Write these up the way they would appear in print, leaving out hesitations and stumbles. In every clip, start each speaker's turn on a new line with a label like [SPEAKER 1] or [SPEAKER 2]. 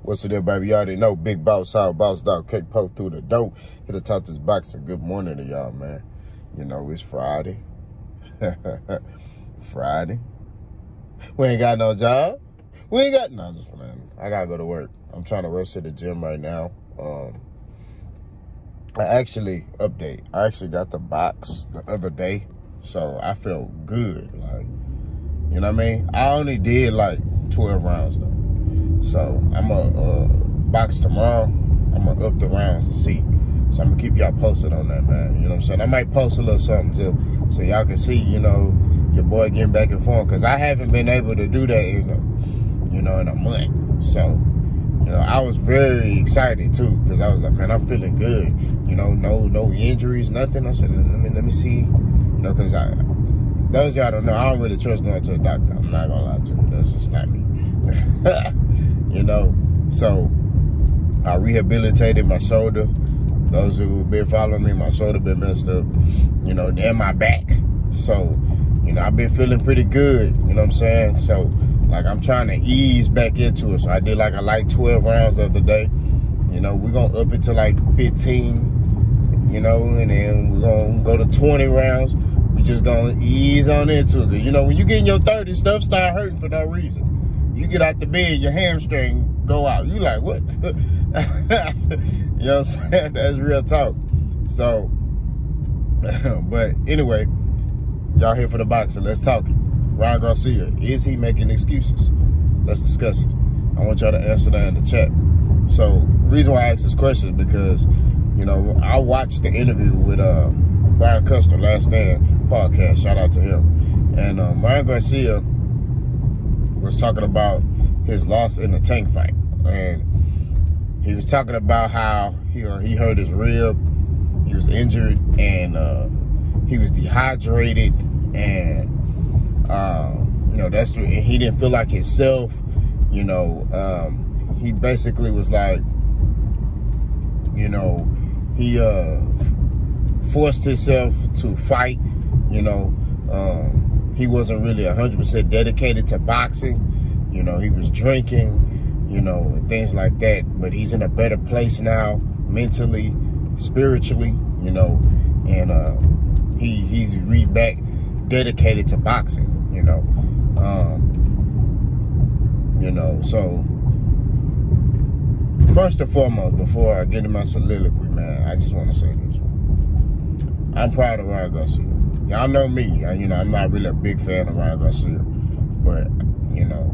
[SPEAKER 1] What's it there, baby? You already know. Big boss out, boss dog, cake poke through the dope. Here to talk this boxing. Good morning to y'all, man. You know, it's Friday. Friday. We ain't got no job. We ain't got, no, just playing. I gotta go to work. I'm trying to rush to the gym right now. I actually got the box the other day, so I feel good. Like, you know what I mean? I only did like 12 rounds though. So I'm gonna box tomorrow. I'm gonna up the rounds to see. So I'm gonna keep y'all posted on that, man. You know what I'm saying? I might post a little something too, so y'all can see, you know, your boy getting back and forth, because I haven't been able to do that, you know, in a month. So, you know, I was very excited too, because I was like, man, I'm feeling good. You know, no injuries, nothing. I said, let me see, you know, because those y'all don't know, I don't really trust going to a doctor. I'm not gonna lie to you. That's just not me. You know, so I rehabilitated my shoulder. Those who've been following me, my shoulder been messed up, you know, and my back. So, you know, I've been feeling pretty good, you know what I'm saying? So, like, I'm trying to ease back into it. So I did like a light 12 rounds the other day. You know, we're gonna up it to like 15, you know, and then we're gonna go to 20 rounds. We just gonna ease on into it. Cause, you know, when you get in your 30s, stuff start hurting for no reason. You get out the bed, your hamstring go out. You like, what? You know what I'm saying? That's real talk. So, but anyway, y'all here for the boxing. Let's talk it. Ryan Garcia, is he making excuses? Let's discuss it. I want y'all to answer that in the chat. So, the reason why I asked this question is because, you know, I watched the interview with Ryan Custer, Last Stand podcast. Shout out to him. And Ryan Garcia was talking about his loss in the Tank fight. And he was talking about how he hurt his rib, he was injured, and he was dehydrated, and you know, and he didn't feel like himself. You know, he basically was like, you know, he forced himself to fight. You know, he wasn't really 100% dedicated to boxing. You know, he was drinking, you know, and things like that. But he's in a better place now, mentally, spiritually, you know, and he's back dedicated to boxing, you know. You know, so first and foremost, before I get in my soliloquy, man, I just want to say this. I'm proud of Ryan Garcia. Y'all know me. You know, I'm not really a big fan of Ryan Garcia, but, you know,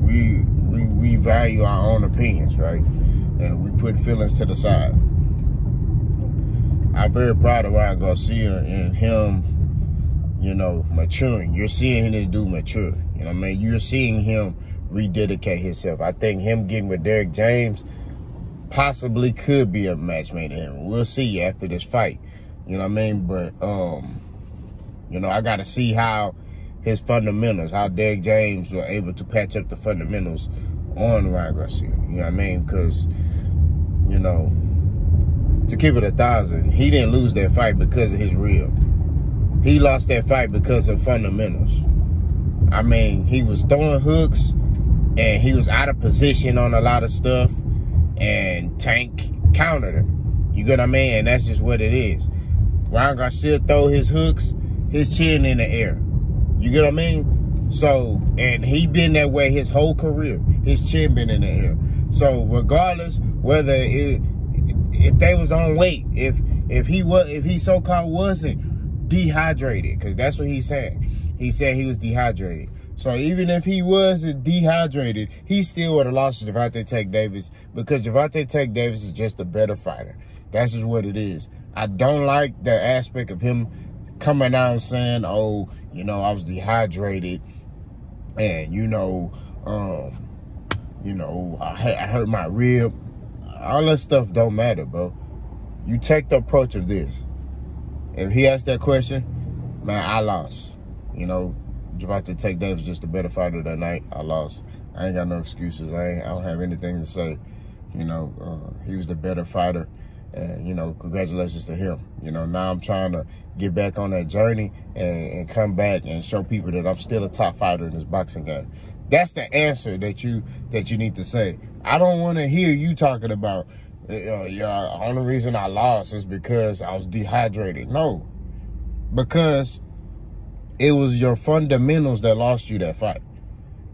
[SPEAKER 1] we value our own opinions, right? And we put feelings to the side. I'm very proud of Ryan Garcia and him, you know, maturing. You're seeing this dude mature. You know what I mean? You're seeing him rededicate himself. I think him getting with Derrick James possibly could be a match made in heaven. We'll see after this fight. You know what I mean? But, you know, I got to see how his fundamentals, how Derrick James were able to patch up the fundamentals on Ryan Garcia. You know what I mean? Because, you know, to keep it 1,000, he didn't lose that fight because of his rib. He lost that fight because of fundamentals. I mean, he was throwing hooks, and he was out of position on a lot of stuff, and Tank countered him. You get what I mean? And that's just what it is. Ryan Garcia throw his hooks, his chin in the air. You get what I mean? So, and he been that way his whole career. His chin been in the air. So, regardless whether if they was on weight, if he so-called wasn't dehydrated, because that's what he's saying. He said he was dehydrated. So even if he was dehydrated, he still would have lost to Gervonta Tank Davis, because Gervonta Tank Davis is just a better fighter. That's just what it is. I don't like the aspect of him coming out and saying, oh, you know, I was dehydrated, and, you know, I hurt my rib. All that stuff don't matter, bro. You take the approach of this. If he asked that question, man, I lost. You know, Gervonta Tank Davis just a better fighter that night. I lost. I ain't got no excuses. I don't have anything to say. You know, he was the better fighter. And, you know, congratulations to him. You know, now I'm trying to get back on that journey and come back and show people that I'm still a top fighter in this boxing game. That's the answer that you need to say. I don't want to hear you talking about, yeah, the only reason I lost is because I was dehydrated. No, because it was your fundamentals that lost you that fight.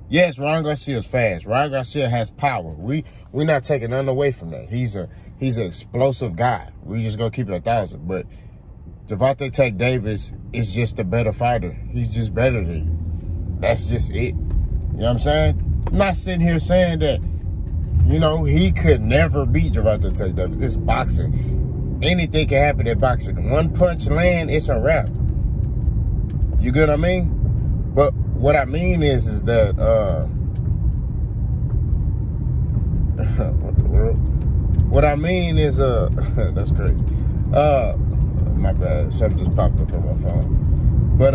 [SPEAKER 1] Yes, Ryan Garcia is fast. Ryan Garcia has power. We're not taking nothing away from that. He's an explosive guy. We just gonna keep it 1,000. But Gervonta Tank Davis is just a better fighter. He's just better than you. That's just it. You know what I'm saying? I'm not sitting here saying that, you know, he could never beat Gervonta Tank Davis. It's boxing. Anything can happen in boxing. One punch land, it's a wrap. You get what I mean? But what I mean is that, what the world? What I mean is, that's crazy. My bad, something just popped up on my phone. But,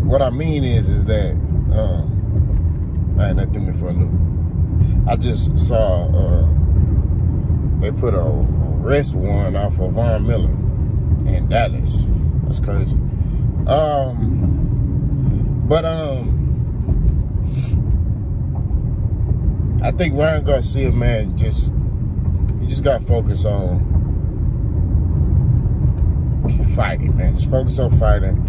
[SPEAKER 1] what I mean is that, man, that threw me for a loop. I just saw, they put a arrest warrant out for Von Miller in Dallas. That's crazy. I think Ryan Garcia, man, he just got to focus on fighting, man. Just focus on fighting.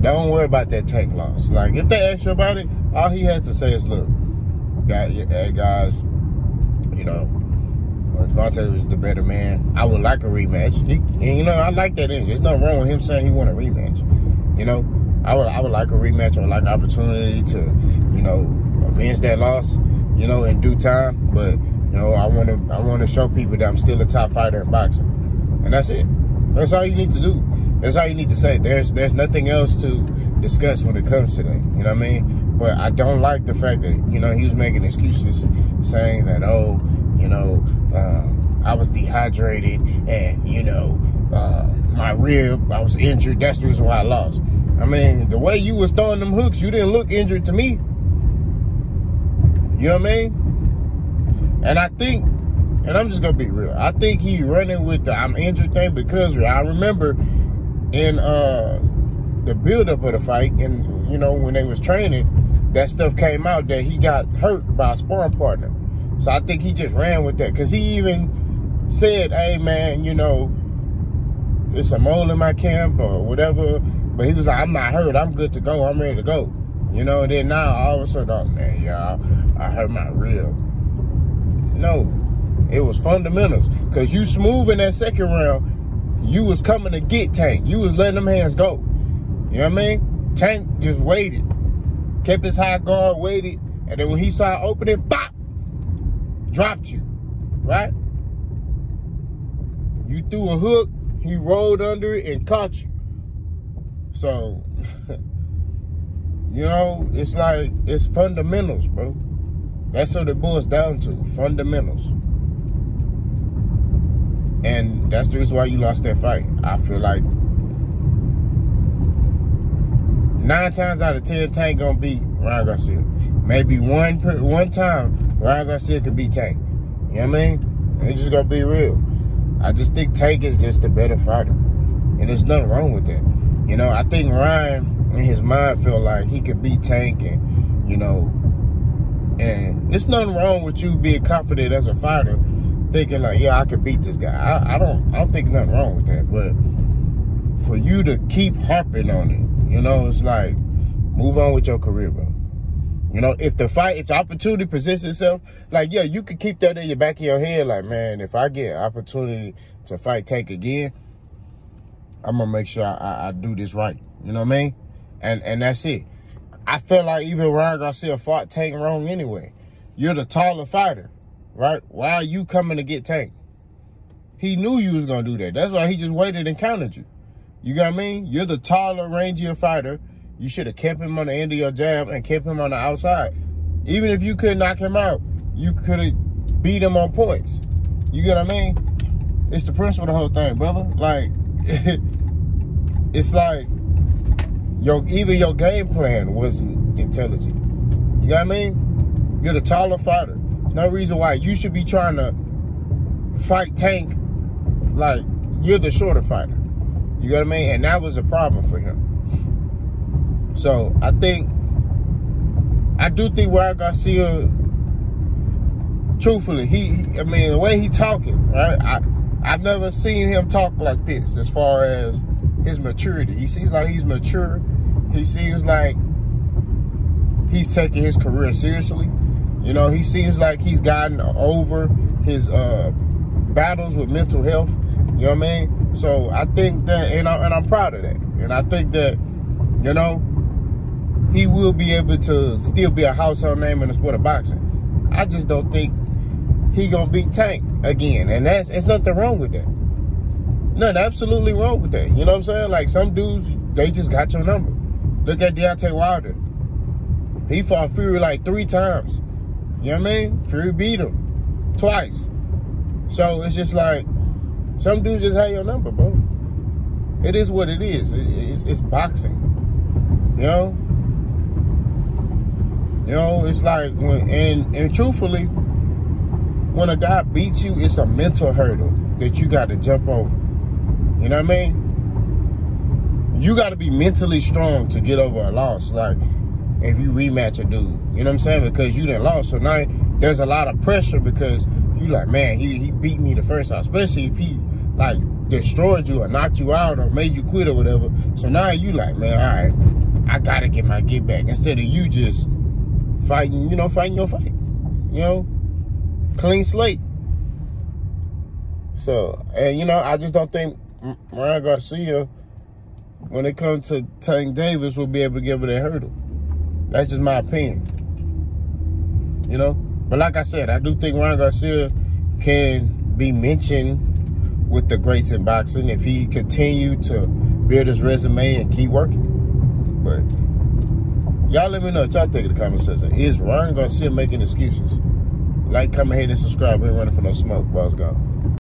[SPEAKER 1] Don't worry about that Tank loss. Like, if they ask you about it, all he has to say is, look, hey, guys, you know, Gervonta was the better man. I would like a rematch. You know, I like that energy. There's nothing wrong with him saying he want a rematch. You know, I would like a rematch. I would like an opportunity to, you know, avenge that loss, you know, in due time. But, you know, I want to show people that I'm still a top fighter in boxing. And that's it. That's all you need to do. That's all you need to say. There's nothing else to discuss when it comes to that. You know what I mean? But I don't like the fact that, you know, he was making excuses saying that, oh, you know, I was dehydrated and, you know, my rib, I was injured. That's the reason why I lost. I mean, the way you was throwing them hooks, you didn't look injured to me. You know what I mean? And I think, and I'm just going to be real, I think he running with the I'm injured thing because I remember in the buildup of the fight and, you know, when they was training, that stuff came out that he got hurt by a sparring partner. So I think he just ran with that because he even said, hey, man, you know, it's a mole in my camp or whatever. But he was like, I'm not hurt. I'm good to go. I'm ready to go. You know, and then now all of a sudden, oh, man, y'all, I hurt my rib. No, it was fundamentals. Because you smooth in that second round, you was coming to get Tank. You was letting them hands go. You know what I mean? Tank just waited. Kept his high guard, waited. And then when he saw it opening, bop! Dropped you, right? You threw a hook, he rolled under it and caught you. So, you know, it's like, it's fundamentals, bro. That's what it boils down to, fundamentals. And that's the reason why you lost that fight. I feel like 9 times out of 10, Tank gonna beat Ryan Garcia. Maybe one time, Ryan Garcia could beat Tank. You know what I mean? It's just gonna be real. I just think Tank is just a better fighter. And there's nothing wrong with that. You know, I think Ryan, in his mind, felt like he could beat Tank and, you know, and there's nothing wrong with you being confident as a fighter, thinking like, yeah, I could beat this guy. I don't think nothing wrong with that. But for you to keep harping on it, you know, it's like, move on with your career, bro. You know, if the opportunity presents itself, like, yeah, you could keep that in your back of your head. Like, man, if I get an opportunity to fight Tank again, I'm going to make sure I do this right. You know what I mean? And that's it. I feel like even Ryan Garcia fought Tank wrong anyway. You're the taller fighter, right? Why are you coming to get Tank? He knew you was going to do that. That's why he just waited and countered you. You got what I mean? You're the taller, rangier fighter. You should have kept him on the end of your jab and kept him on the outside. Even if you couldn't knock him out, you could have beat him on points. You get what I mean? It's the principle of the whole thing, brother. Like, it's like even your game plan wasn't intelligent. You know what I mean? You're the taller fighter. There's no reason why you should be trying to fight Tank like you're the shorter fighter. You know what I mean? And that was a problem for him. So I do think Ryan Garcia, truthfully, I mean, the way he talking, right? I've never seen him talk like this as far as his maturity. He seems like he's mature. He seems like he's taking his career seriously. You know, he seems like he's gotten over his battles with mental health. You know what I mean? So I think that, and I'm proud of that. And I think that, you know, he will be able to still be a household name in the sport of boxing. I just don't think he gonna beat Tank again. And it's nothing wrong with that. Nothing absolutely wrong with that. You know what I'm saying? Like, some dudes, they just got your number. Look at Deontay Wilder. He fought Fury like 3 times. You know what I mean? Fury beat him twice. So it's just like, some dudes just have your number, bro. It is what it is. It's boxing. You know? You know, it's like, and truthfully, when a guy beats you, it's a mental hurdle that you got to jump over. You know what I mean? You got to be mentally strong to get over a loss. Like, if you rematch a dude, you know what I'm saying? Because you done lost. So now there's a lot of pressure because you like, man, he beat me the first time. Especially if he, like, destroyed you or knocked you out or made you quit or whatever. So now you like, man, all right, I got to get my get back. Instead of you just fighting, you know, fighting your fight. You know? Clean slate. So, and, you know, I just don't think Ryan Garcia, when it comes to Tank Davis, will be able to give her that hurdle. That's just my opinion. You know? But like I said, I do think Ryan Garcia can be mentioned with the greats in boxing if he continue to build his resume and keep working. But y'all let me know what y'all think in the comment section. Is Ryan Garcia making excuses? Like, comment, hit, and subscribe. We ain't running for no smoke. Boss gone.